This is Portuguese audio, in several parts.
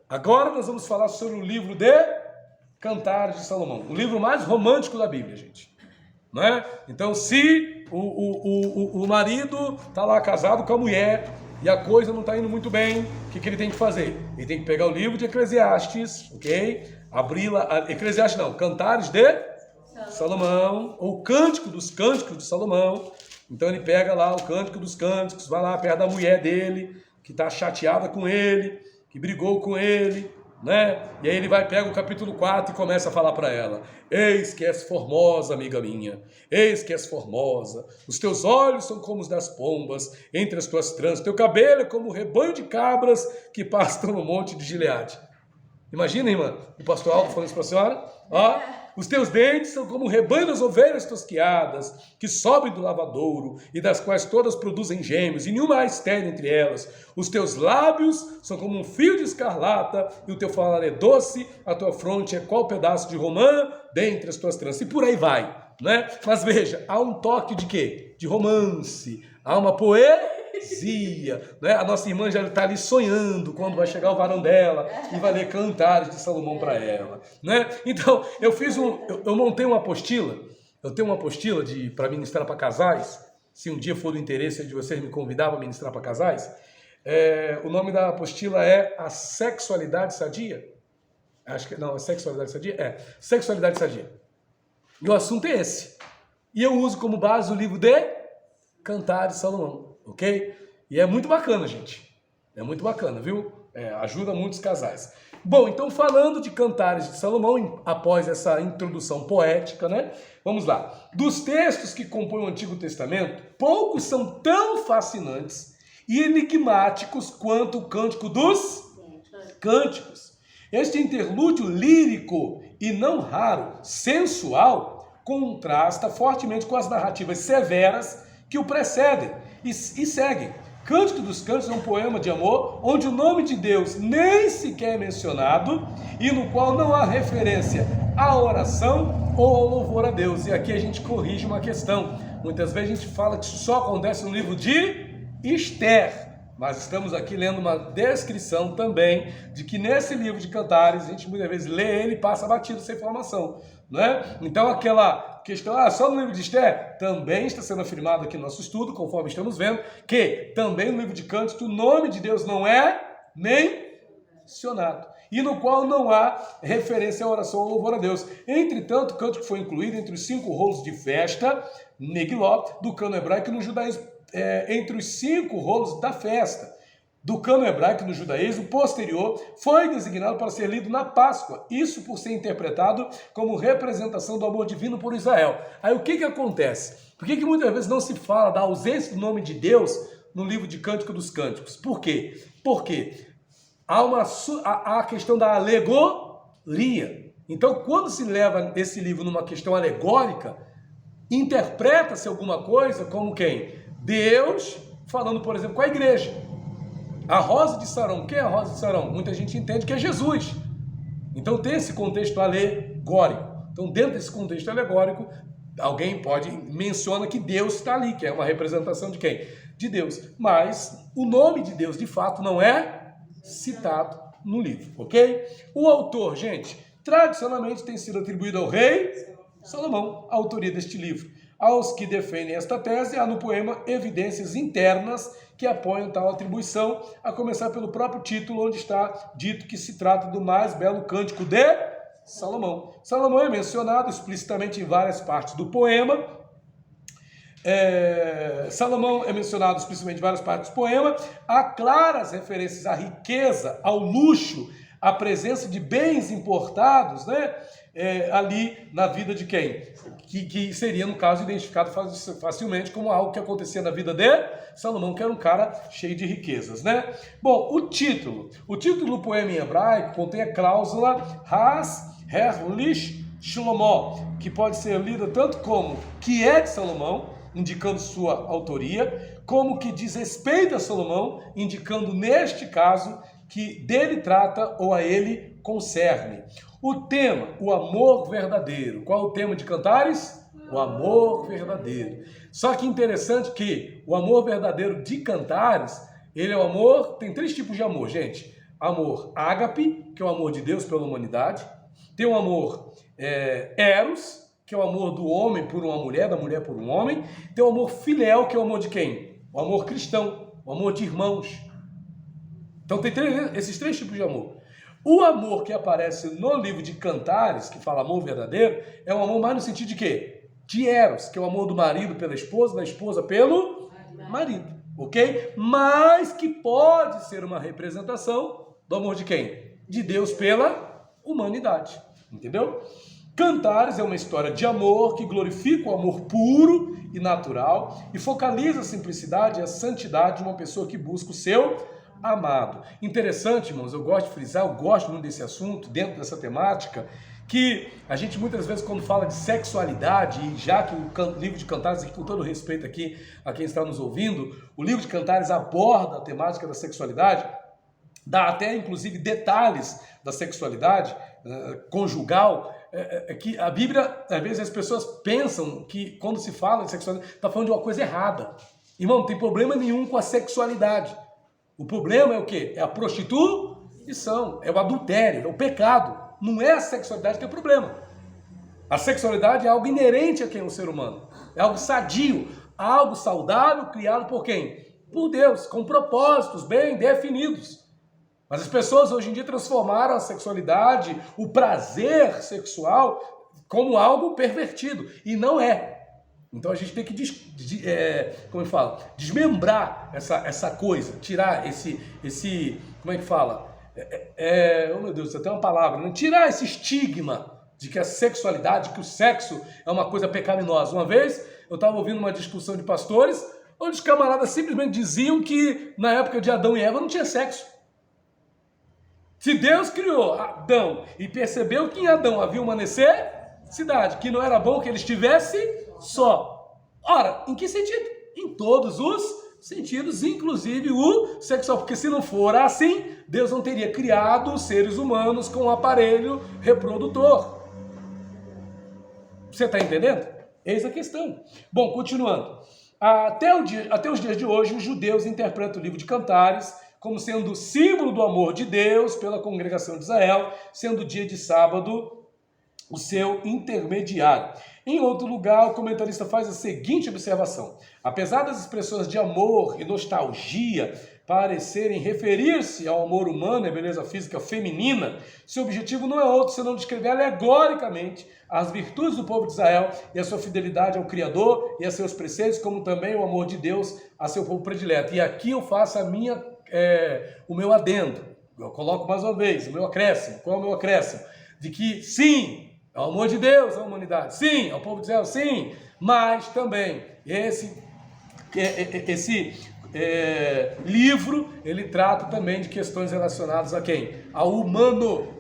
Agora nós vamos falar sobre o livro de Cantares de Salomão, o livro mais romântico da Bíblia, gente. Não é? Então, se o marido está lá casado com a mulher e a coisa não está indo muito bem, o que ele tem que fazer? Ele tem que pegar o livro de Eclesiastes, ok? Abrir lá, Eclesiastes não, Cantares de Salomão, ou Cântico dos Cânticos de Salomão. Então ele pega lá o Cântico dos Cânticos, vai lá perto da mulher dele, que está chateada com ele, que brigou com ele, né? E aí ele vai, pega o capítulo 4 e começa a falar para ela: eis que és formosa, amiga minha, eis que és formosa, os teus olhos são como os das pombas entre as tuas tranças, teu cabelo é como o rebanho de cabras que pastam no monte de Gileade. Imagina, irmã, o pastor Aldo falando isso para a senhora. Ó, os teus dentes são como o rebanho das ovelhas tosquiadas, que sobem do lavadouro, e das quais todas produzem gêmeos, e nenhuma há estéril entre elas. Os teus lábios são como um fio de escarlata, e o teu falar é doce, a tua fronte é qual pedaço de romã dentre as tuas tranças. E por aí vai, né? Mas veja, há um toque de quê? De romance, há uma poesia, né? A nossa irmã já está ali sonhando quando vai chegar o varão dela e vai ler Cantares de Salomão para ela, né? Então, eu montei uma apostila, eu tenho uma apostila para ministrar para casais, se um dia for do interesse de vocês me convidar para ministrar para casais. O nome da apostila é A Sexualidade Sadia. Acho que não, a Sexualidade Sadia? Sexualidade Sadia. E o assunto é esse. E eu uso como base o livro de Cantares de Salomão, ok? E é muito bacana, gente. É muito bacana, viu? Ajuda muitos casais. Bom, então falando de Cantares de Salomão, após essa introdução poética, né? Vamos lá. Dos textos que compõem o Antigo Testamento, poucos são tão fascinantes e enigmáticos quanto o Cântico dos Cânticos. Este interlúdio lírico e não raro, sensual, contrasta fortemente com as narrativas severas que o precedem e seguem. Cântico dos Cânticos é um poema de amor onde o nome de Deus nem sequer é mencionado e no qual não há referência à oração ou ao louvor a Deus. E aqui a gente corrige uma questão. Muitas vezes a gente fala que isso só acontece no livro de Esther, mas estamos aqui lendo uma descrição também de que nesse livro de Cantares a gente muitas vezes lê ele e passa batido essa informação, não é? Então aquela questão, só no livro de Esther, também está sendo afirmado aqui no nosso estudo, conforme estamos vendo, que também no livro de Cânticos o nome de Deus não é mencionado, e no qual não há referência à oração ou louvor a Deus. Entretanto, o cântico foi incluído entre os 5 rolos de festa, Megiló, do cano hebraico no judaísmo, entre os 5 rolos da festa do cano hebraico no judaísmo posterior, foi designado para ser lido na Páscoa, isso por ser interpretado como representação do amor divino por Israel. Aí o que acontece? Por que muitas vezes não se fala da ausência do nome de Deus no livro de Cântico dos Cânticos? Por quê? Porque há a questão da alegoria. Então, quando se leva esse livro numa questão alegórica, interpreta-se alguma coisa como quem? Deus falando, por exemplo, com a igreja. A rosa de Sarão, quem é a rosa de Sarão? Muita gente entende que é Jesus. Então tem esse contexto alegórico. Então dentro desse contexto alegórico, alguém menciona que Deus está ali, que é uma representação de quem? De Deus. Mas o nome de Deus, de fato, não é citado no livro, ok? O autor, gente, tradicionalmente tem sido atribuído ao rei Salomão, a autoria deste livro. Aos que defendem esta tese, há no poema evidências internas que apoiam tal atribuição, a começar pelo próprio título, onde está dito que se trata do mais belo cântico de Salomão. Salomão é mencionado explicitamente em várias partes do poema. Salomão é mencionado explicitamente em várias partes do poema. Há claras referências à riqueza, ao luxo, à presença de bens importados, né? Ali na vida de quem? Que seria, no caso, identificado facilmente como algo que acontecia na vida de Salomão, que era um cara cheio de riquezas, né? Bom, o título do poema em hebraico contém a cláusula Has Herlish Shlomo, que pode ser lida tanto como que é de Salomão, indicando sua autoria, como que diz respeito a Salomão, indicando neste caso que dele trata ou a ele concerne. O tema, o amor verdadeiro. Qual é o tema de Cantares? O amor verdadeiro. Só que interessante que o amor verdadeiro de Cantares, ele é o amor, tem 3 tipos de amor, gente. amor ágape, que é o amor de Deus pela humanidade. Tem o amor eros, que é o amor do homem por uma mulher, da mulher por um homem. Tem o amor filéu, que é o amor de quem? O amor cristão, o amor de irmãos. Então tem esses três tipos de amor. O amor que aparece no livro de Cantares, que fala amor verdadeiro, é um amor mais no sentido de quê? De eros, que é o amor do marido pela esposa, da esposa pelo marido, ok? Mas que pode ser uma representação do amor de quem? De Deus pela humanidade, entendeu? Cantares é uma história de amor que glorifica o amor puro e natural e focaliza a simplicidade e a santidade de uma pessoa que busca o seu amado. Interessante, irmãos, eu gosto de frisar, eu gosto muito desse assunto, dentro dessa temática, que a gente muitas vezes quando fala de sexualidade, e já que o livro de Cantares, aqui, com todo respeito aqui a quem está nos ouvindo, o livro de Cantares aborda a temática da sexualidade, dá até inclusive detalhes da sexualidade conjugal, que a Bíblia, às vezes as pessoas pensam que quando se fala de sexualidade, está falando de uma coisa errada. Irmão, não tem problema nenhum com a sexualidade. O problema é o quê? É a prostituição, é o adultério, é o pecado. Não é a sexualidade que é o problema. A sexualidade é algo inerente a quem é o ser humano. É algo sadio, algo saudável, criado por quem? Por Deus, com propósitos bem definidos. Mas as pessoas hoje em dia transformaram a sexualidade, o prazer sexual, como algo pervertido. E não é. Então a gente tem que, como eu falo, desmembrar essa coisa, tirar esse como é que fala? Oh meu Deus, até uma palavra, né? Tirar esse estigma de que a sexualidade, que o sexo é uma coisa pecaminosa. Uma vez eu estava ouvindo uma discussão de pastores, onde os camaradas simplesmente diziam que na época de Adão e Eva não tinha sexo. Se Deus criou Adão e percebeu que em Adão havia uma necessidade, que não era bom que ele estivesse só. Ora, em que sentido? Em todos os sentidos, inclusive o sexual. Porque se não for assim, Deus não teria criado os seres humanos com um aparelho reprodutor. Você está entendendo? Eis a questão. Bom, continuando. Até os dias de hoje, os judeus interpretam o livro de Cantares como sendo o símbolo do amor de Deus pela congregação de Israel, sendo o dia de sábado o seu intermediário. Em outro lugar, o comentarista faz a seguinte observação: apesar das expressões de amor e nostalgia parecerem referir-se ao amor humano e à beleza física feminina, seu objetivo não é outro senão descrever alegoricamente as virtudes do povo de Israel e a sua fidelidade ao Criador e a seus preceitos, como também o amor de Deus a seu povo predileto. E aqui eu faço o meu adendo, eu coloco mais uma vez, o meu acréscimo. Qual é o meu acréscimo? De que sim, é o amor de Deus à humanidade, sim, ao povo de Israel, sim, mas também esse livro, ele trata também de questões relacionadas a quem? Ao humano.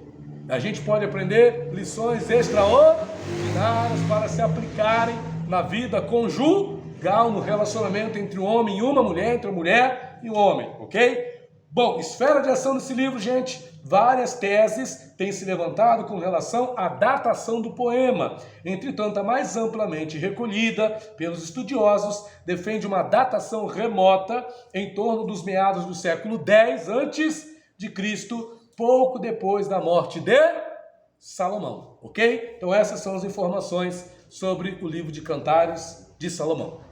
A gente pode aprender lições extraordinárias para se aplicarem na vida conjugal, no relacionamento entre um homem e uma mulher, entre uma mulher e um homem, ok? Bom, esfera de ação desse livro, gente, várias teses têm se levantado com relação à datação do poema. Entretanto, a mais amplamente recolhida pelos estudiosos defende uma datação remota em torno dos meados do século X a.C., pouco depois da morte de Salomão, ok? Então essas são as informações sobre o livro de Cantares de Salomão.